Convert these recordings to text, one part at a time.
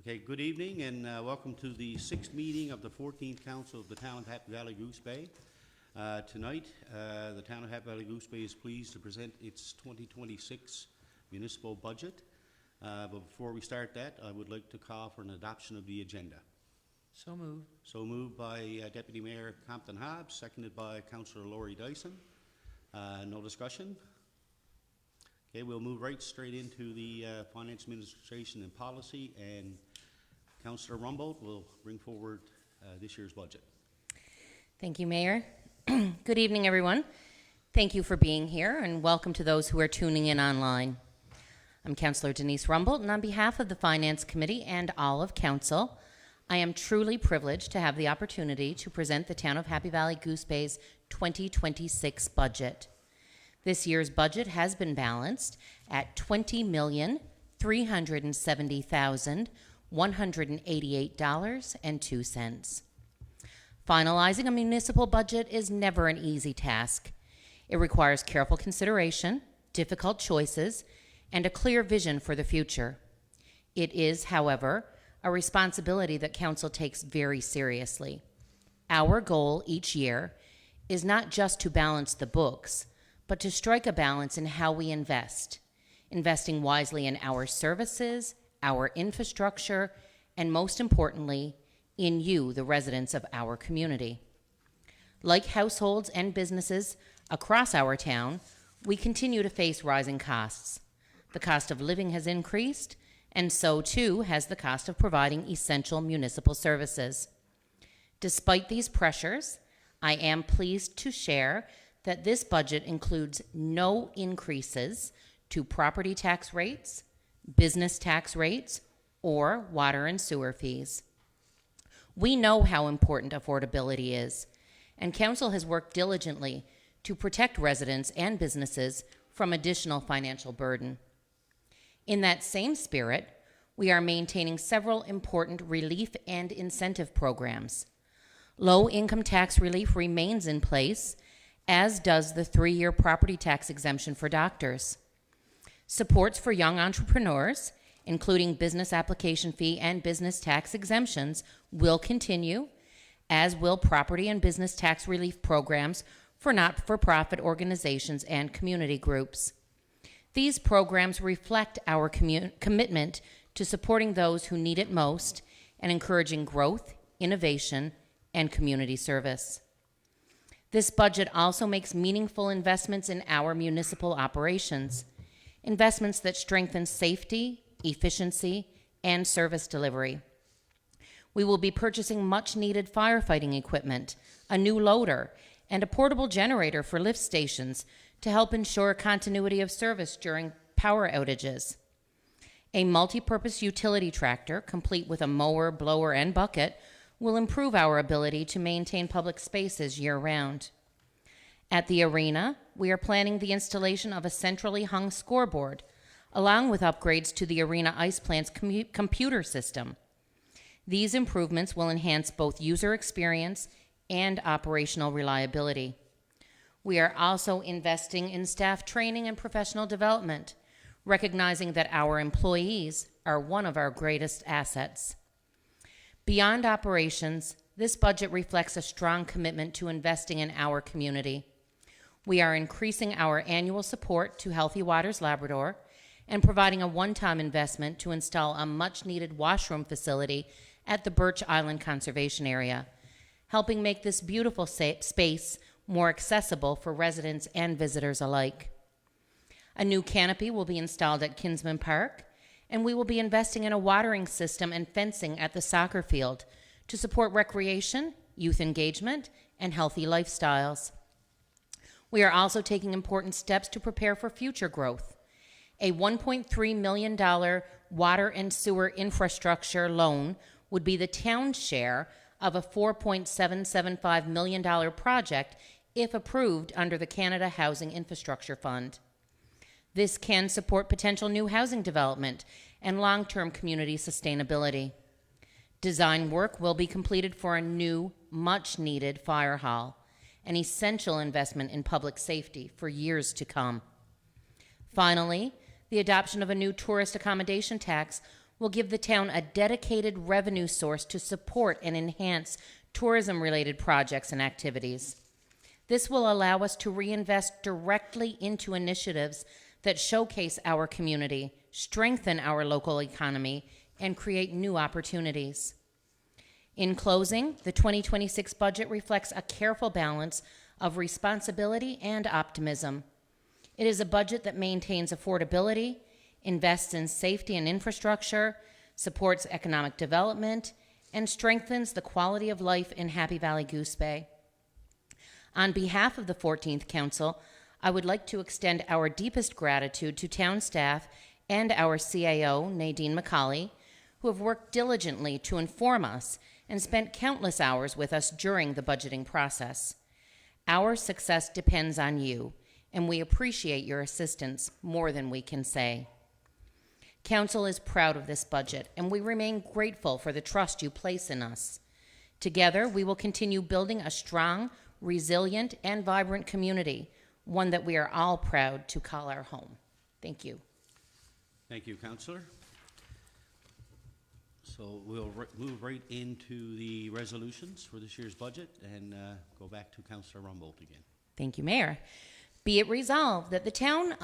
Okay, good evening and welcome to the sixth meeting of the 14th Council of the Town of Happy Valley Goose Bay. Tonight, the Town of Happy Valley Goose Bay is pleased to present its 2026 municipal budget. But before we start that, I would like to call for an adoption of the agenda. So moved. So moved by Deputy Mayor Compton Hobbs, seconded by Councillor Laurie Dyson. No discussion? Okay, we'll move right straight into the Finance Administration and Policy, and Councillor Rumbold will bring forward this year's budget. Thank you, Mayor. Good evening, everyone. Thank you for being here, and welcome to those who are tuning in online. I'm Councillor Denise Rumbold, and on behalf of the Finance Committee and all of Council, I am truly privileged to have the opportunity to present the Town of Happy Valley Goose Bay's 2026 budget. This year's budget has been balanced at $20,370,188.02. Finalizing a municipal budget is never an easy task. It requires careful consideration, difficult choices, and a clear vision for the future. It is, however, a responsibility that Council takes very seriously. Our goal each year is not just to balance the books, but to strike a balance in how we invest, investing wisely in our services, our infrastructure, and most importantly, in you, the residents of our community. Like households and businesses across our town, we continue to face rising costs. The cost of living has increased, and so too has the cost of providing essential municipal services. Despite these pressures, I am pleased to share that this budget includes no increases to property tax rates, business tax rates, or water and sewer fees. We know how important affordability is, and Council has worked diligently to protect residents and businesses from additional financial burden. In that same spirit, we are maintaining several important relief and incentive programs. Low-income tax relief remains in place, as does the 3-year property tax exemption for doctors. Supports for young entrepreneurs, including business application fee and business tax exemptions, will continue, as will property and business tax relief programs for not-for-profit organizations and community groups. These programs reflect our commitment to supporting those who need it most and encouraging growth, innovation, and community service. This budget also makes meaningful investments in our municipal operations, investments that strengthen safety, efficiency, and service delivery. We will be purchasing much-needed firefighting equipment, a new loader, and a portable generator for lift stations to help ensure continuity of service during power outages. A multi-purpose utility tractor, complete with a mower, blower, and bucket, will improve our ability to maintain public spaces year-round. At the arena, we are planning the installation of a centrally hung scoreboard, along with upgrades to the arena ice plant's computer system. These improvements will enhance both user experience and operational reliability. We are also investing in staff training and professional development, recognizing that our employees are one of our greatest assets. Beyond operations, this budget reflects a strong commitment to investing in our community. We are increasing our annual support to Healthy Waters Labrador and providing a one-time investment to install a much-needed washroom facility at the Birch Island Conservation Area, helping make this beautiful space more accessible for residents and visitors alike. A new canopy will be installed at Kinsman Park, and we will be investing in a watering system and fencing at the soccer field to support recreation, youth engagement, and healthy lifestyles. We are also taking important steps to prepare for future growth. A $1.3 million water and sewer infrastructure loan would be the town's share of a $4.775 million project if approved under the Canada Housing Infrastructure Fund. This can support potential new housing development and long-term community sustainability. Design work will be completed for a new, much-needed fire hall, an essential investment in public safety for years to come. Finally, the adoption of a new tourist accommodation tax will give the town a dedicated revenue source to support and enhance tourism-related projects and activities. This will allow us to reinvest directly into initiatives that showcase our community, strengthen our local economy, and create new opportunities. In closing, the 2026 budget reflects a careful balance of responsibility and optimism. It is a budget that maintains affordability, invests in safety and infrastructure, supports economic development, and strengthens the quality of life in Happy Valley Goose Bay. On behalf of the 14th Council, I would like to extend our deepest gratitude to town staff and our CAO, Nadine McCauley, who have worked diligently to inform us and spent countless hours with us during the budgeting process. Our success depends on you, and we appreciate your assistance more than we can say. Council is proud of this budget, and we remain grateful for the trust you place in us. Together, we will continue building a strong, resilient, and vibrant community, one that we are all proud to call our home. Thank you. Thank you, Councillor. So we'll move right into the resolutions for this year's budget and go back to Councillor Rumbold again. Thank you, Mayor. Be it resolved that the Town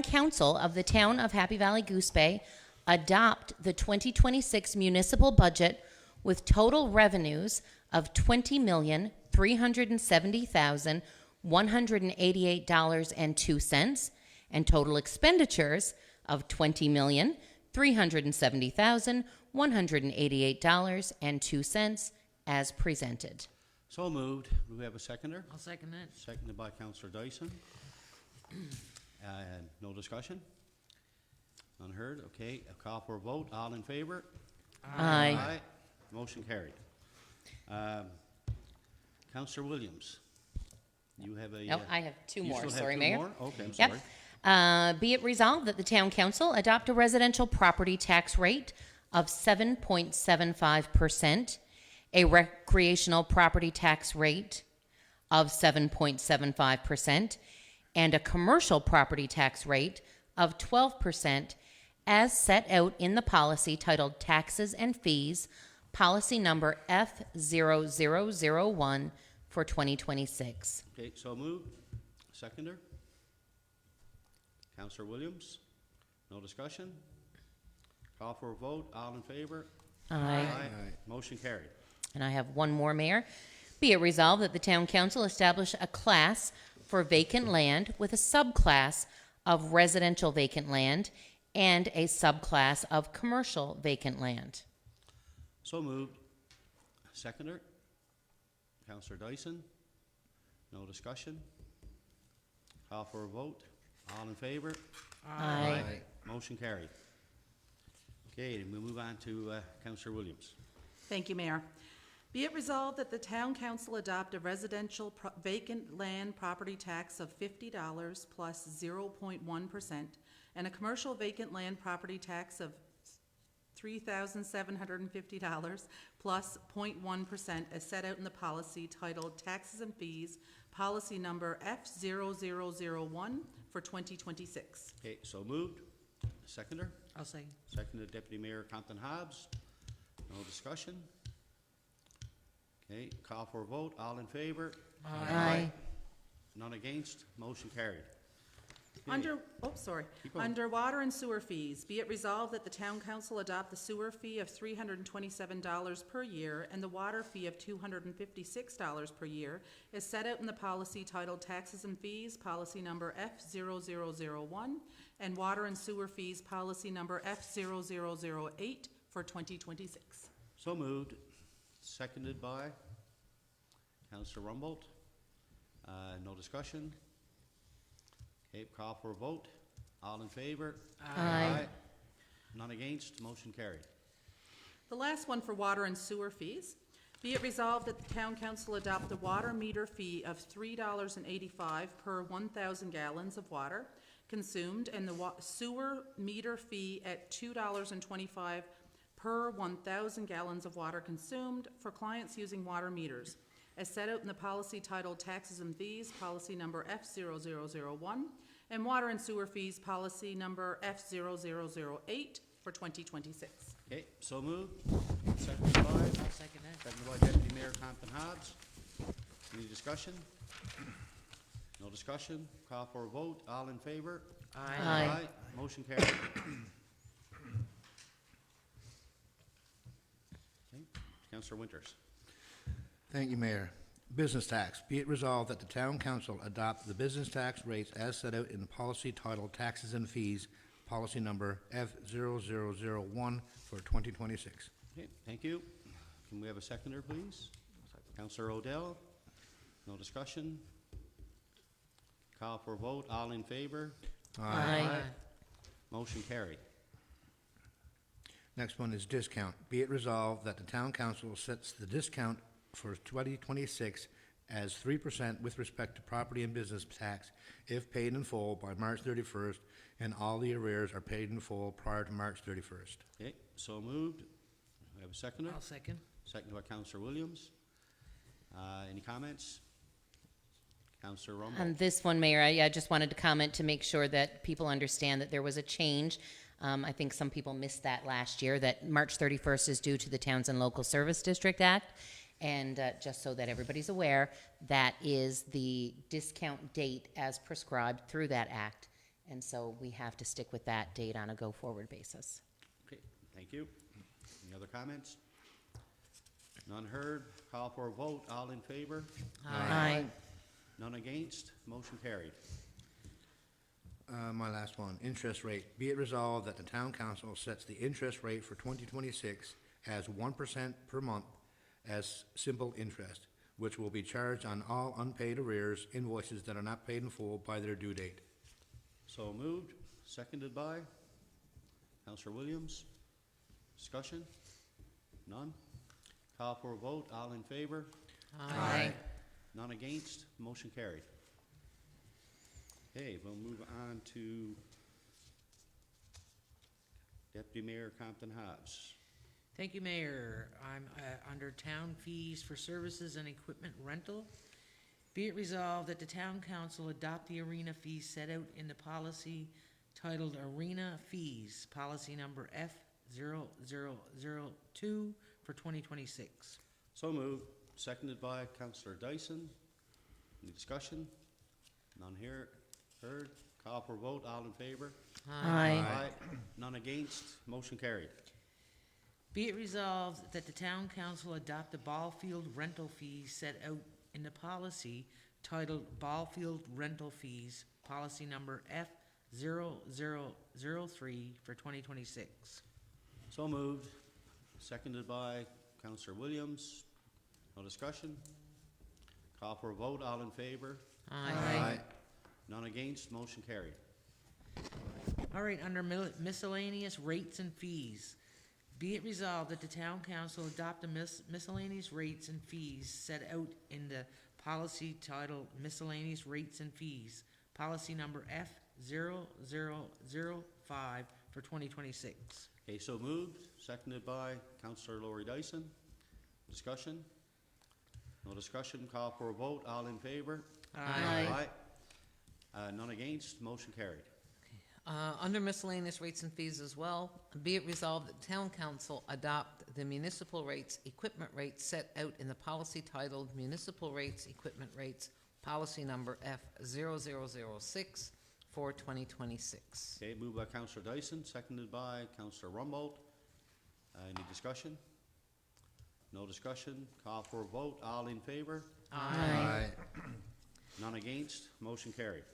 Council of the Town of Happy Valley Goose Bay adopt the 2026 municipal budget with total revenues of $20,370,188.02 and total expenditures of $20,370,188.02 as presented. So moved. Do we have a seconder? I'll second that. Seconded by Councillor Dyson. No discussion? Unheard? Okay, a call for a vote. All in favor? Aye. Motion carried. Councillor Williams, you have a... No, I have two you more, still have sorry, two Mayor. more? Okay, I'm Yep. sorry. Be it resolved that the Town Council adopt a residential property tax rate of 7.75%, a recreational property tax rate of 7.75%, and a commercial property tax rate of 12% as set out in the policy titled Taxes and Fees, policy number F0001 for 2026. Okay, so moved. Seconder? Councillor Williams? No discussion? Call for a vote. All in favor? Aye. Motion carried. And I have one more, Mayor. Be it resolved that the Town Council establish a class for vacant land with a subclass of residential vacant land and a subclass of commercial vacant land. So moved. Seconder? Councillor Dyson? No discussion? Call for a vote. All in favor? Aye. Motion carried. Okay, and we'll move on to Councillor Williams. Thank you, Mayor. Be it resolved that the Town Council adopt a residential vacant land property tax of $50 plus 0.1% and a commercial vacant land property tax of $3,750 plus 0.1% as set out in the policy titled Taxes and Fees, policy number F0001 for 2026. Okay, so moved. Seconder? I'll second. Seconded Deputy Mayor Compton Hobbs. No discussion? Okay, call for a vote. All in favor? Aye. None against? Motion carried. Okay, Keep going. Under water and sewer fees, be it resolved that the Town Council adopt the sewer fee of $327 per year and the water fee of $256 per year as set out in the policy titled Taxes and Fees, policy number F0001, and water and sewer fees, policy number F0008 for 2026. So moved. Seconded by Councillor Rumbold. No discussion? Okay, call for a vote. All in favor? Aye. None against? Motion carried. The last one for water and sewer fees. Be it resolved that the Town Council adopt the water meter fee of $3.85 per 1,000 gallons of water consumed and the sewer meter fee at $2.25 per 1,000 gallons of water consumed for clients using water meters, as set out in the policy titled Taxes and Fees, policy number F0001, and water and sewer fees, policy number F0008 for 2026. Okay, so moved. Seconded by? I'll second that. Seconded by Deputy Mayor Compton Hobbs. Any discussion? No discussion. Call for a vote. All in favor? Aye. Motion carried. Okay, Councillor Winters. Thank you, Mayor. Business tax. Be it resolved that the town council adopt the business tax rates as set out in the policy titled Taxes and Fees, policy number F0001 for 2026. Okay, thank you. Can we have a seconder, please? Councillor Odell. No discussion. Call for a vote. All in favor? Aye. Motion carried. Next one is discount. Be it resolved that the town council sets the discount for 2026 as 3% with respect to property and business tax if paid in full by March 31st, and all the arrears are paid in full prior to March 31st. Okay, so moved. We have a seconder? I'll second. Seconded by Councillor Williams. Any comments? Councillor Rumble. On this one, Mayor, I just wanted to comment to make sure that people understand that there was a change. I think some people missed that last year, that March 31st is due to the Towns and Local Service District Act. And just so that everybody's aware, that is the discount date as prescribed through that act. And so we have to stick with that date on a go-forward basis. Okay, thank you. Any other comments? None heard. Call for a vote. All in favor? Aye. None against? Motion carried. My last one, interest rate. Be it resolved that the town council sets the interest rate for 2026 as 1% per month as simple interest, which will be charged on all unpaid arrears invoices that are not paid in full by their due date. So moved. Seconded by Councillor Williams. Discussion? None? Call for a vote. All in favor? Aye. None against? Motion carried. Okay, we'll move on to Deputy Mayor Compton Hobbs. Thank you, Mayor. I'm under town fees for services and equipment rental. Be it resolved that the town council adopt the arena fees set out in the policy titled Arena Fees, policy number F0002 for 2026. So moved. Seconded by Councillor Dyson. Any discussion? None here. Heard. Call for vote. All in favor? Aye. None against? Motion carried. Be it resolved that the town council adopt the ball field rental fees set out in the policy titled Ball Field Rental Fees, policy number F0003 for 2026. So moved. Seconded by Councillor Williams. No discussion? Call for a vote. All in favor? Aye. None against? Motion carried. All right, under miscellaneous rates and fees. Be it resolved that the town council adopt the miscellaneous rates and fees set out in the policy titled Miscellaneous Rates and Fees, policy number F0005 for 2026. Okay, so moved. Seconded by Councillor Lori Dyson. Discussion? No discussion. Call for a vote. All in favor? Aye. None against? Motion carried. Under miscellaneous rates and fees as well, be it resolved that town council adopt the municipal rates, equipment rates set out in the policy titled Municipal Rates, Equipment Rates, policy number F0006 for 2026. Okay, moved by Councillor Dyson, seconded by Councillor Rumbold. Any discussion? No discussion. Call for a vote. All in favor? Aye. None against? Motion carried.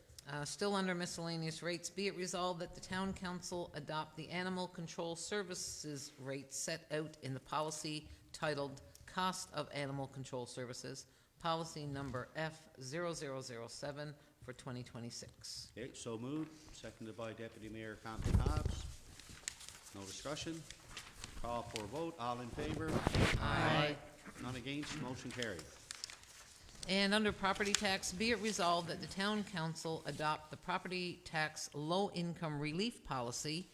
Still under miscellaneous rates, be it resolved that the town council adopt the animal control services rates set out in the policy titled Cost of Animal Control Services, policy number F0007 for 2026. Okay, so moved, seconded by Deputy Mayor Compton Hobbs. No discussion. Call for a vote. All in favor? Aye. None against? Motion carried. And under property tax, be it resolved that the town council adopt the property tax low-income relief policy,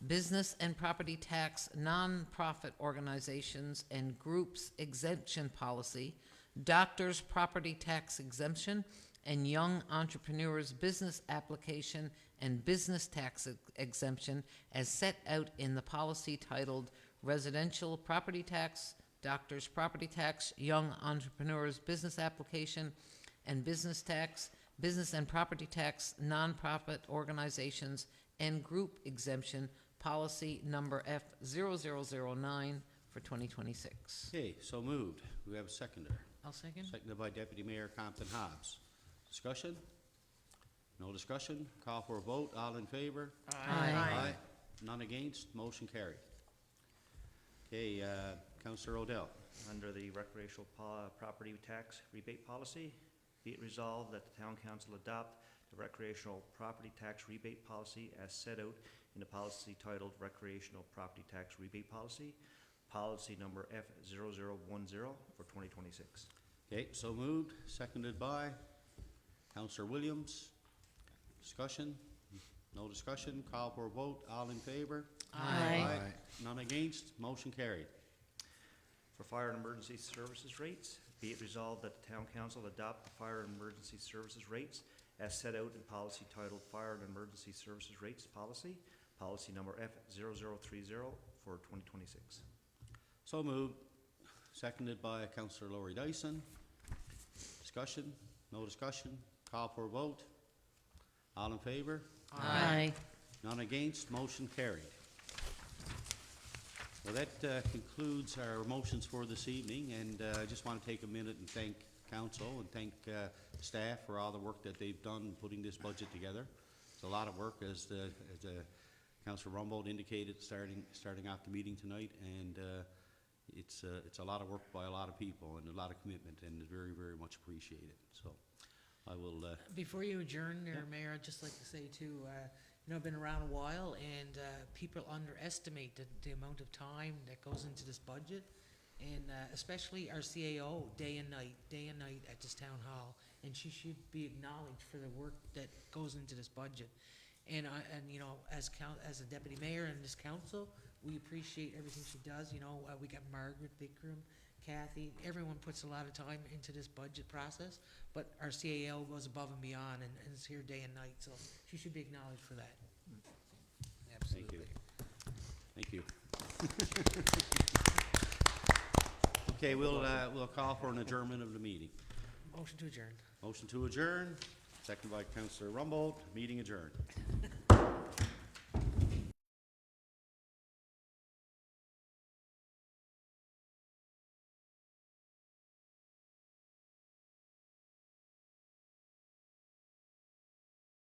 business and property tax non-profit organizations and groups exemption policy, doctors' property tax exemption, and young entrepreneurs business application and business tax exemption as set out in the policy titled Residential Property Tax, Doctor's Property Tax, Young Entrepreneurs Business Application and Business Tax, Business and Property Tax, Nonprofit Organizations, and Group Exemption, Policy Number F0009 for 2026. Okay, so moved. Do we have a seconder? I'll second. Seconded by Deputy Mayor Compton Hobbs. Discussion? No discussion? Call for a vote. All in favor? Aye. None against? Motion carried. Okay, Councillor Odell. Under the recreational property tax rebate policy, be it resolved that the town council adopt the recreational property tax rebate policy as set out in the policy titled Recreational Property Tax Rebate Policy, policy number F0010 for 2026. Okay, so moved. Seconded by Councillor Williams. Discussion? No discussion? Call for a vote. All in favor? Aye. None against? Motion carried. For fire and emergency services rates, be it resolved that the town council adopt the fire and emergency services rates as set out in policy titled Fire and Emergency Services Rates Policy, policy number F0030 for 2026. So moved. Seconded by Councillor Laurie Dyson. Discussion? No discussion? Call for a vote. All in favor? Aye. None against? Motion carried. Well, that concludes our motions for this evening, and I just want to take a minute and thank council and thank staff for all the work that they've done in putting this budget together. It's a lot of work, as Councillor Rumbold indicated, starting off the meeting tonight, and it's a lot of work by a lot of people and a lot of commitment, and it's very, very much appreciated. So I will. Before you adjourn there, Mayor, I'd just like to say too, I've been around a while, and people underestimate the amount of time that goes into this budget, and especially our CAO, day and night at this town hall, and she should be acknowledged for the work that goes into this budget. And as a deputy mayor and this council, we appreciate everything she does. We got Margaret Bickram, Kathy, everyone puts a lot of time into this budget process, but our CAO goes above and beyond and is here day and night, so she should be acknowledged for that. Thank you. Thank you. Okay, we'll call for an adjournment of the meeting. Motion to adjourn. Motion to adjourn, seconded by Councillor Rumbold. Meeting adjourned.